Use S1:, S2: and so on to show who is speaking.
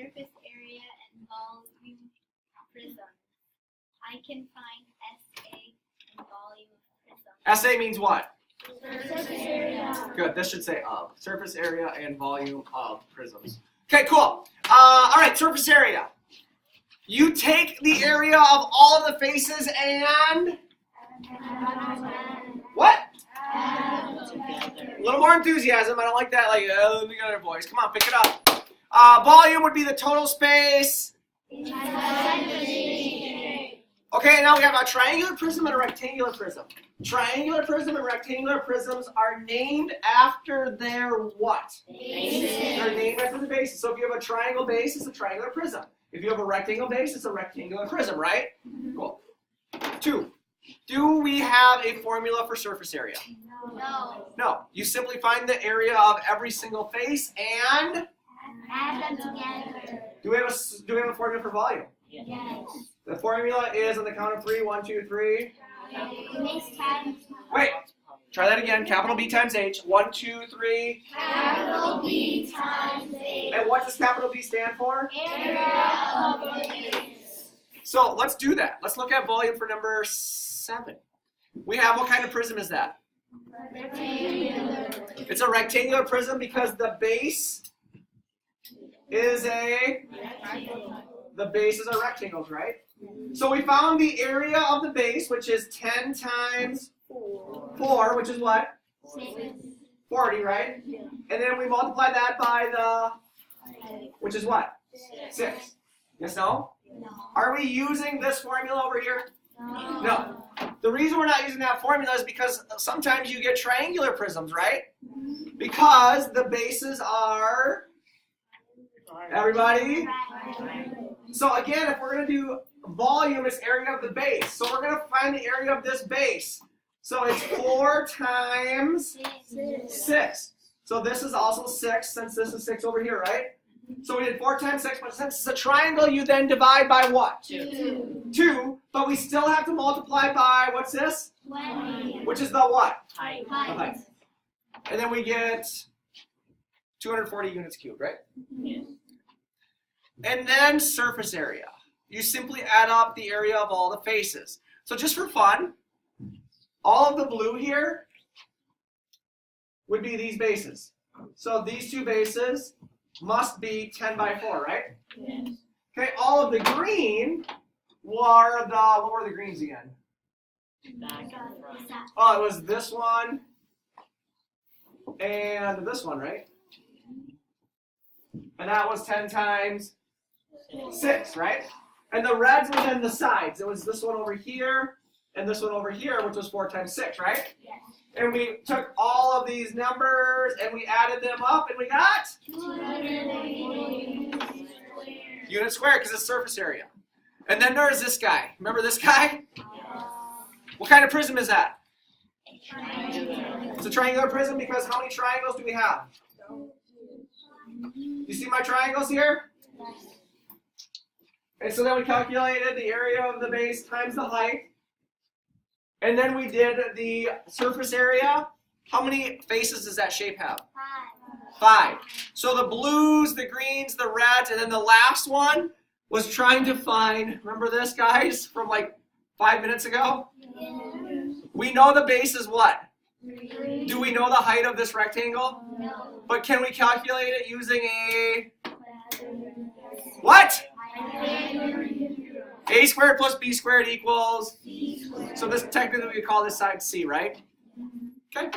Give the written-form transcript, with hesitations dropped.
S1: surface area and volume prisms. I can find SA and volume of prisms.
S2: SA means what?
S1: Surface area.
S2: Good, this should say of. Surface area and volume of prisms. Okay, cool. All right, surface area. You take the area of all of the faces and... What? A little more enthusiasm. I don't like that, like, together, boys. Come on, pick it up. Volume would be the total space. Okay, now we have a triangular prism and a rectangular prism. Triangular prism and rectangular prisms are named after their what?
S1: Bases.
S2: They're named after the bases. So if you have a triangle base, it's a triangular prism. If you have a rectangle base, it's a rectangular prism, right? Cool. 2. Do we have a formula for surface area?
S1: No.
S2: No. You simply find the area of every single face and
S1: Add them together.
S2: do we have a formula for volume?
S1: Yes.
S2: The formula is on the count of 3. 1, 2, 3. Wait. Try that again. Capital B times H. 1, 2, 3.
S1: Capital B times H.
S2: And what does capital B stand for?
S1: Area of the base.
S2: So let's do that. Let's look at volume for number 7. We have, what kind of prism is that?
S1: Rectangular.
S2: It's a rectangular prism because the base is the bases are rectangles, right? So we found the area of the base, which is 10 times 4, which is what? 40, right? And then we multiply that by the, which is what? 6. Yes, no?
S1: No.
S2: Are we using this formula over here?
S1: No.
S2: No. The reason we're not using that formula is because sometimes you get triangular prisms, right? Because the bases are, everybody? So again, if we're going to do volume, it's area of the base. So we're going to find the area of this base. So it's 4 times 6. So this is also 6, since this is 6 over here, right? So we did 4 times 6, but since it's a triangle, you then divide by what?
S1: 2.
S2: 2, but we still have to multiply by, what's this?
S1: 20.
S2: Which is the what?
S1: Height.
S2: The height. And then we get 240 units cubed, right?
S1: Yes.
S2: And then surface area. You simply add up the area of all the faces. So just for fun, all of the blue here would be these bases. So these two bases must be 10 by 4, right?
S1: Yes.
S2: Okay, all of the green were the, what were the greens again? Oh, it was this one and this one, right? And that was 10 times 6, right? And the reds were then the sides. It was this one over here and this one over here, which was 4 times 6, right?
S1: Yes.
S2: And we took all of these numbers and we added them up and we got
S1: 280
S2: unit squared because it's surface area. And then there's this guy. Remember this guy? What kind of prism is that? It's a triangular prism because how many triangles do we have? You see my triangles here? And so then we calculated the area of the base times the height. And then we did the surface area. How many faces does that shape have? 5. So the blues, the greens, the reds, and then the last one was trying to find, remember this, guys, from like 5 minutes ago? We know the base is what? Do we know the height of this rectangle?
S1: No.
S2: But can we calculate it using a, what? A squared plus B squared equals, so this technically we call this side C, right? Okay.